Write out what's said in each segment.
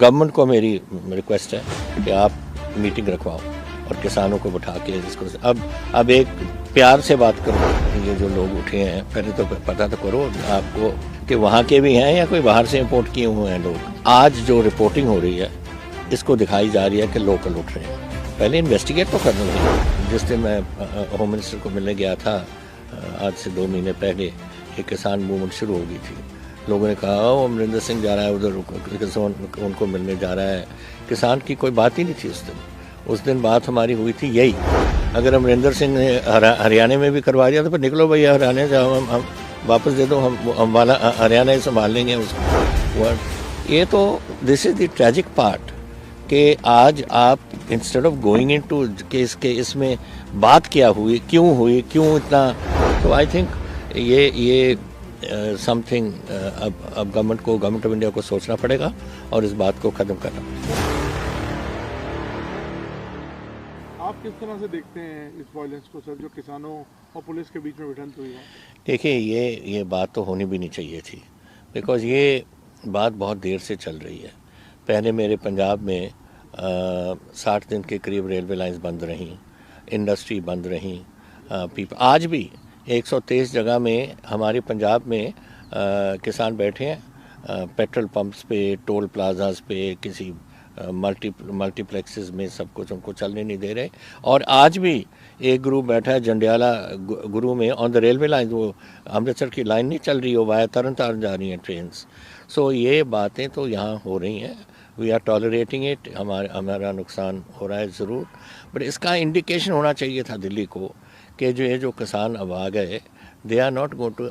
Government को मेरी request है कि आप मीटिंग रखवाओ और किसानों को बिठा के इसको अब एक प्यार से बात करो। ये जो लोग उठे हैं पहले तो पता तो करो आपको कि वहाँ के भी हैं या कोई बाहर से इंपोर्ट किए हुए हैं लोग। आज जो रिपोर्टिंग हो रही है इसको दिखाई जा रही है कि लोकल उठ रहे हैं। पहले इन्वेस्टिगेट तो करना चाहिए। जिस दिन मैं होम मिनिस्टर को मिलने गया था आज से 2 महीने पहले एक किसान मूवमेंट शुरू हो गई थी। लोगों ने कहा वो अमरिंदर सिंह जा रहा है उधर उनको मिलने जा रहा है। किसान की कोई बात ही नहीं थी उस दिन बात हमारी हुई थी यही, अगर अमरिंदर सिंह ने हरियाणा में भी करवा दिया तो फिर निकलो भैया हरियाणा से हम वापस दे दो, हम वाला हरियाणा ही संभाल लेंगे उसको। ये तो this is the tragic part कि आज आप instead of going into के इसमें बात क्या हुई, क्यों इतना, तो आई थिंक ये समथिंग अब गवर्नमेंट ऑफ इंडिया को सोचना पड़ेगा और इस बात को ख़त्म करना पड़ेगा। आप किस तरह से देखते हैं इस वायलेंस को सर, जो किसानों और पुलिस के बीच में भिड़ंत हुई है? देखिए ये बात तो होनी भी नहीं चाहिए थी, बिकॉज़ ये बात बहुत देर से चल रही है। पहले मेरे पंजाब में 60 दिन के करीब रेलवे लाइंस बंद रहीं, इंडस्ट्री बंद रहीं, आज भी 123 जगह में हमारे पंजाब में किसान बैठे हैं पेट्रोल पंप्स पे, टोल प्लाजास पे, किसी मल्टीप्लेक्सेस में, सब कुछ उनको चलने नहीं दे रहे। और आज भी एक ग्रुप बैठा है जंडियाला गुरु में ऑन द रेलवे लाइन, वो अमृतसर की लाइन नहीं चल रही हो, वाया तरन तारण जा रही हैं ट्रेन्स। सो ये बातें तो यहाँ हो रही हैं, वी आर टॉलरेटिंग इट, हमारा नुकसान हो रहा है ज़रूर, बट इसका इंडिकेशन होना चाहिए था दिल्ली को कि ये जो किसान अब आ गए they are not going to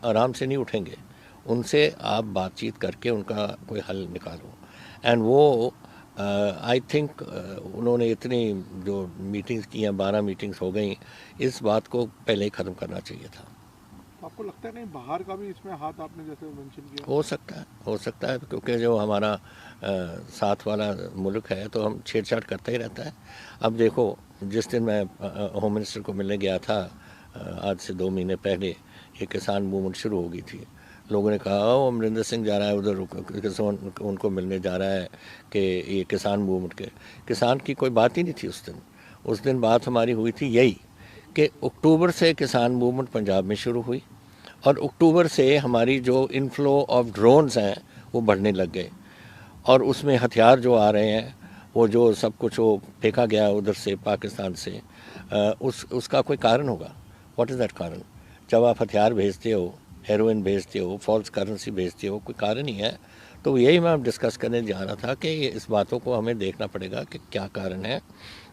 आराम से नहीं उठेंगे, उनसे आप बातचीत करके उनका कोई हल निकालो। एंड वो आई थिंक उन्होंने इतनी जो मीटिंग्स की हैं, 12 मीटिंग्स हो गई, इस बात को पहले ही ख़त्म करना चाहिए था। आपको लगता है कहीं बाहर का भी इसमें हाथ, आपने जैसे मेंशन किया? हो सकता है क्योंकि जो हमारा साथ वाला मुल्क है तो हम छेड़छाड़ करता ही रहता है। अब देखो जिस दिन मैं होम मिनिस्टर को मिलने गया था आज से 2 महीने पहले एक किसान मूवमेंट शुरू हो गई थी। लोगों ने कहा वो अमरिंदर सिंह जा रहा है उधर उनको मिलने जा रहा है कि ये किसान मूवमेंट के, किसान की कोई बात ही नहीं थी उस दिन बात हमारी हुई थी यही कि अक्टूबर से किसान मूवमेंट पंजाब में शुरू हुई और अक्टूबर से हमारी जो इनफ्लो ऑफ ड्रोन्स हैं वो बढ़ने लग गए और उसमें हथियार जो आ रहे हैं वो जो सब कुछ वो फेंका गया उधर से पाकिस्तान से, उसका कोई कारण होगा। व्हाट इज़ दैट कारण? जब आप हथियार भेजते हो, हेरोइन भेजते हो, फॉल्स करेंसी भेजते हो, कोई कारण ही है। तो यही मैं डिस्कस करने जा रहा था कि इस बातों को हमें देखना पड़ेगा कि क्या कारण है,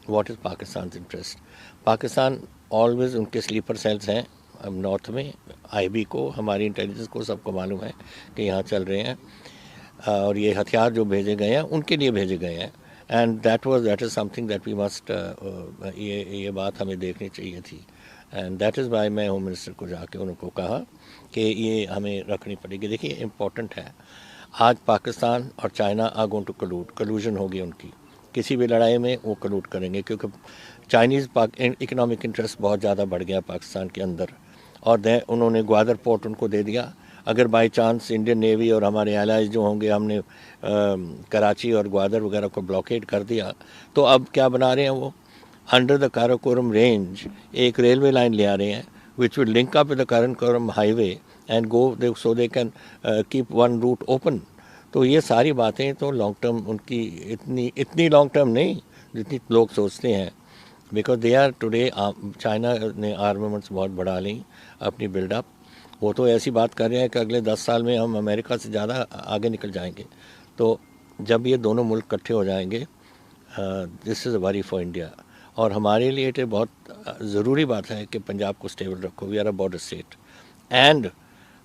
what is Pakistan interest. Pakistan always उनके स्लीपर सेल्स हैं अब नॉर्थ में, आईबी को, हमारी इंटेलिजेंस को सबको मालूम है कि यहाँ चल रहे हैं और ये हथियार जो भेजे गए हैं उनके लिए भेजे गए हैं। And that is something that we must, ये बात हमें देखनी चाहिए थी। एंड दैट इज़ वाई मैं होम मिनिस्टर को जाके उनको कहा कि ये हमें रखनी पड़ेगी। देखिए इम्पोर्टेंट है, आज पाकिस्तान और चाइना आर गोइंग टू कलूजन होगी उनकी, किसी भी लड़ाई में वो कलूट करेंगे क्योंकि चाइनीज़ इकोनॉमिक इंटरेस्ट बहुत ज़्यादा बढ़ गया पाकिस्तान के अंदर और उन्होंने ग्वादर पोर्ट उनको दे दिया। अगर बाई चांस इंडियन नेवी और हमारे एलाइज जो होंगे, हमने कराची और ग्वादर वगैरह को ब्लॉकेड कर दिया तो अब क्या बना रहे हैं वो, अंडर द काराकोरम रेंज एक रेलवे लाइन ले आ रहे हैं which will link up with the Karakoram highway and go so they can keep one root open. तो ये सारी बातें तो लॉन्ग टर्म उनकी इतनी लॉन्ग टर्म नहीं जितनी लोग सोचते हैं, because they are today, China ने आर्मामेंट्स बहुत बढ़ा ली अपनी बिल्डअप। वो तो ऐसी बात कर रहे हैं कि अगले 10 साल में हम अमेरिका से ज़्यादा आगे निकल जाएंगे। तो जब ये दोनों मुल्क इकट्ठे हो जाएंगे, this is a worry for India. और हमारे लिए तो बहुत ज़रूरी बात है कि पंजाब को स्टेबल रखो, we are a border state and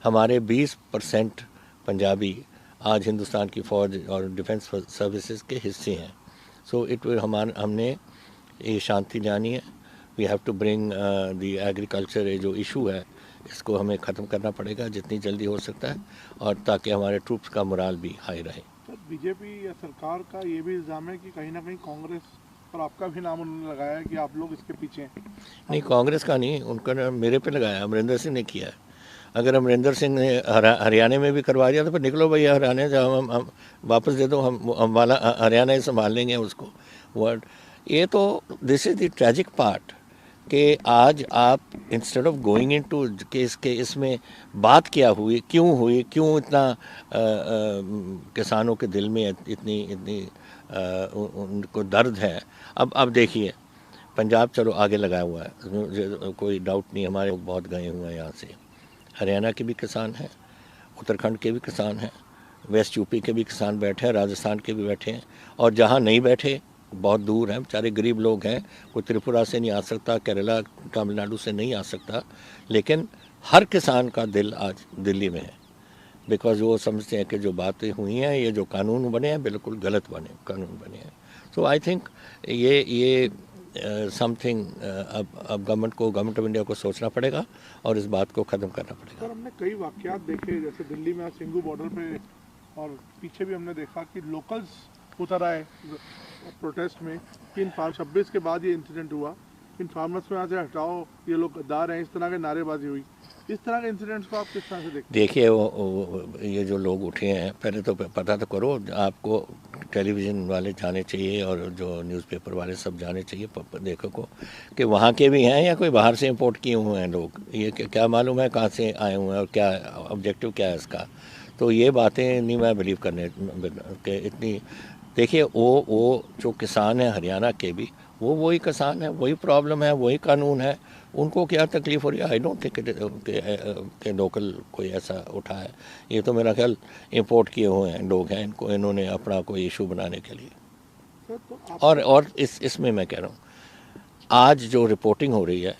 हमारे 20% पंजाबी आज हिंदुस्तान की फ़ौज और डिफेंस सर्विसेज के हिस्से हैं। सो हमने ये शांति लानी है, we have to bring the agriculture, ये जो इशू है इसको हमें ख़त्म करना पड़ेगा जितनी जल्दी हो सकता है और ताकि हमारे ट्रूप्स का मोराल भी हाई रहे। बीजेपी या सरकार का ये भी इल्ज़ाम है कि कहीं ना कहीं कांग्रेस और आपका भी नाम उन्होंने लगाया है कि आप लोग इसके पीछे हैं। नहीं, कांग्रेस का नहीं, उनका नाम मेरे पे लगाया, अमरिंदर सिंह ने किया है। अगर अमरिंदर सिंह ने हरियाणा में भी करवा दिया तो फिर निकलो भैया हरियाणा से, हम वापस दे दो, हम वाला हरियाणा ही संभाल लेंगे उसको वर्ड। ये तो this is the tragic part कि आज आप instead of going into के इसमें बात क्या हुई, क्यों इतना किसानों के दिल में इतनी इतनी उनको दर्द है। अब देखिए पंजाब चलो आगे लगाया हुआ है, कोई डाउट नहीं, हमारे लोग बहुत गए हुए हैं यहाँ से। हरियाणा के भी किसान हैं, उत्तराखंड के भी किसान हैं, वेस्ट यूपी के भी किसान बैठे हैं, राजस्थान के भी बैठे हैं, और जहाँ नहीं बैठे बहुत दूर हैं, बेचारे गरीब लोग हैं, कोई त्रिपुरा से नहीं आ सकता, केरला तमिलनाडु से नहीं आ सकता, लेकिन हर किसान का दिल आज दिल्ली में है, बिकॉज वो समझते हैं कि जो बातें हुई हैं, ये जो कानून बने हैं बिल्कुल गलत कानून बने हैं। सो आई थिंक ये समथिंग अब गवर्नमेंट ऑफ इंडिया को सोचना पड़ेगा और इस बात को ख़त्म करना पड़ेगा। सर, हमने कई वाक़यात देखे, जैसे दिल्ली में सिंघू बॉर्डर पे, और पीछे भी हमने देखा कि लोकल्स उतर आए प्रोटेस्ट में कि इन 26 के बाद ये इंसिडेंट हुआ, इन फार्मर्स को यहाँ से हटाओ, ये लोग गद्दार हैं, इस तरह की नारेबाजी हुई। इस तरह के इंसिडेंट्स को आप किस तरह से देखते हैं? देखिए ये जो लोग उठे हैं, पहले तो पता तो करो, आपको टेलीविज़न वाले जाने चाहिए और जो न्यूज़पेपर वाले सब जाने चाहिए देखो को कि वहाँ के भी हैं या कोई बाहर से इंपोर्ट किए हुए हैं लोग, ये क्या मालूम है कहाँ से आए हुए हैं और क्या ऑब्जेक्टिव क्या है इसका। तो ये बातें नहीं मैं बिलीव करने के इतनी। देखिए वो जो किसान हैं हरियाणा के भी, वो वही किसान है, वही प्रॉब्लम है, वही कानून है, उनको क्या तकलीफ़ हो रही है। आई डोंट थिंक के लोकल कोई ऐसा उठा है, ये तो मेरा ख्याल इंपोर्ट किए हुए हैं लोग हैं, इन्होंने अपना कोई इशू बनाने के लिए। और इसमें मैं कह रहा हूँ आज जो रिपोर्टिंग हो रही है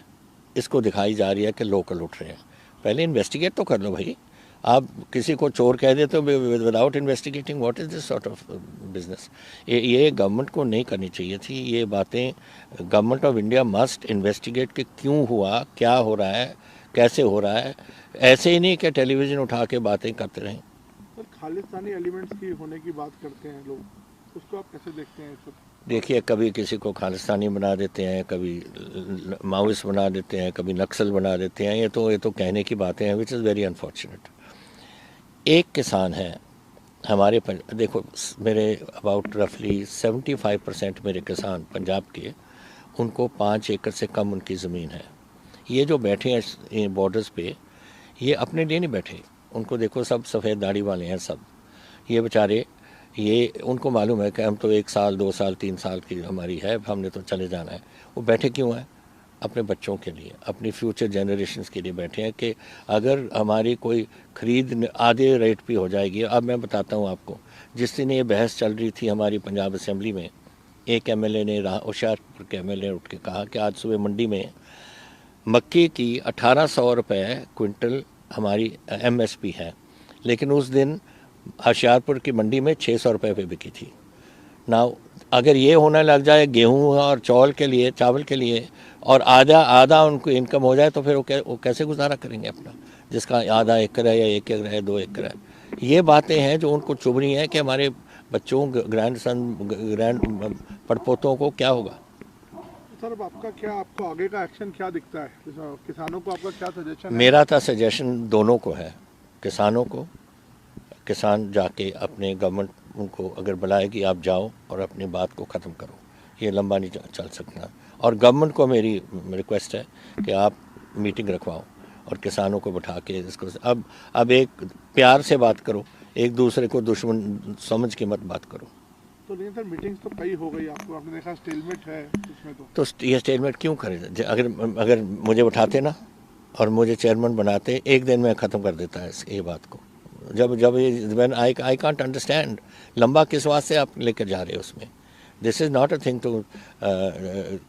इसको दिखाई जा रही है कि लोकल उठ रहे हैं। पहले इन्वेस्टिगेट तो कर लो भाई, आप किसी को चोर कह देते हो without investigating, what is this sort of business. ये गवर्नमेंट को नहीं करनी चाहिए थी ये बातें। Government of India must investigate कि क्यों हुआ, क्या हो रहा है, कैसे हो रहा है, ऐसे ही नहीं कि टेलीविज़न उठा के बातें करते रहें। सर, खालिस्तानी एलिमेंट्स की होने की बात करते हैं लोग, उसको आप कैसे देखते हैं? देखिए कभी किसी को खालिस्तानी बना देते हैं, कभी माओइस्ट बना देते हैं, कभी नक्सल बना देते हैं, ये तो कहने की बातें हैं, विच इज़ वेरी अनफॉर्चुनेट। एक किसान है हमारे देखो मेरे अबाउट रफली 75% मेरे किसान पंजाब के, उनको 5 एकड़ से कम उनकी ज़मीन है। ये जो बैठे हैं बॉर्डर्स पे, ये अपने लिए नहीं बैठे, उनको देखो सब सफ़ेद दाढ़ी वाले हैं सब, ये बेचारे, ये उनको मालूम है कि हम तो 1 साल 2 साल 3 साल की हमारी है, हमने तो चले जाना है। वो बैठे क्यों हैं? अपने बच्चों के लिए, अपनी फ्यूचर जनरेशन्स के लिए बैठे हैं कि अगर हमारी कोई खरीद आधे रेट पे हो जाएगी। अब मैं बताता हूँ आपको, जिस दिन ये बहस चल रही थी हमारी पंजाब असेंबली में, एक एमएलए ने होशियारपुर के एमएलए उठ के कहा कि आज सुबह मंडी में मक्की की 1800 रुपये क्विंटल हमारी एमएसपी है, लेकिन उस दिन होशियारपुर की मंडी में 600 रुपये पे बिकी थी। ना अगर ये होने लग जाए गेहूं और चावल के लिए और आधा उनको इनकम हो जाए, तो फिर वो कैसे गुजारा करेंगे अपना, जिसका आधा एकड़ है या 1 एकड़ है 2 एकड़ है। ये बातें हैं जो उनको चुभ रही हैं कि हमारे बच्चों ग्रैंड पड़पोतों को क्या होगा। सर, अब आपको आगे का एक्शन क्या दिखता है? किसानों को आपका क्या सजेशन है? मेरा तो सजेशन दोनों को है, किसानों को, किसान जाके अपने गवर्नमेंट उनको अगर बुलाएगी आप जाओ और अपनी बात को ख़त्म करो, ये लंबा नहीं चल सकता। और गवर्नमेंट को मेरी रिक्वेस्ट है कि आप मीटिंग रखवाओ और किसानों को बिठा के इसको अब एक प्यार से बात करो, एक दूसरे को दुश्मन समझ के मत बात करो। तो नहीं सर, मीटिंग्स तो कई हो गई, आपने देखा स्टेलमेट है इसमें। तो ये स्टेलमेट क्यों करें? अगर मुझे उठाते ना और मुझे चेयरमैन बनाते, एक दिन में ख़त्म कर देता है ये बात को। जब व्हेन आई कांट अंडरस्टैंड, लंबा किस वास्ते आप लेकर जा रहे हो उसमें। This is not a thing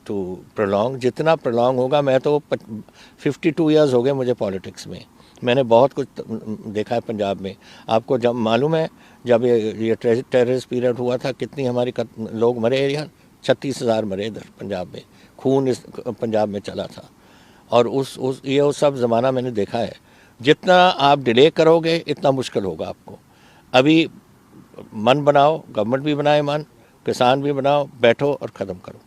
to prolong. जितना प्रोलॉन्ग होगा, मैं तो 52 ईयर्स हो गए मुझे पॉलिटिक्स में, मैंने बहुत कुछ देखा है पंजाब में। आपको जब मालूम है जब ये टेररिस्ट पीरियड हुआ था, कितनी हमारी लोग मरे यार, 36,000 मरे इधर पंजाब में, खून इस पंजाब में चला था। और ये सब ज़माना मैंने देखा है। जितना आप डिले करोगे इतना मुश्किल होगा आपको। अभी मन बनाओ, गवर्नमेंट भी बनाए मन, किसान भी बनाओ, बैठो और ख़त्म करो।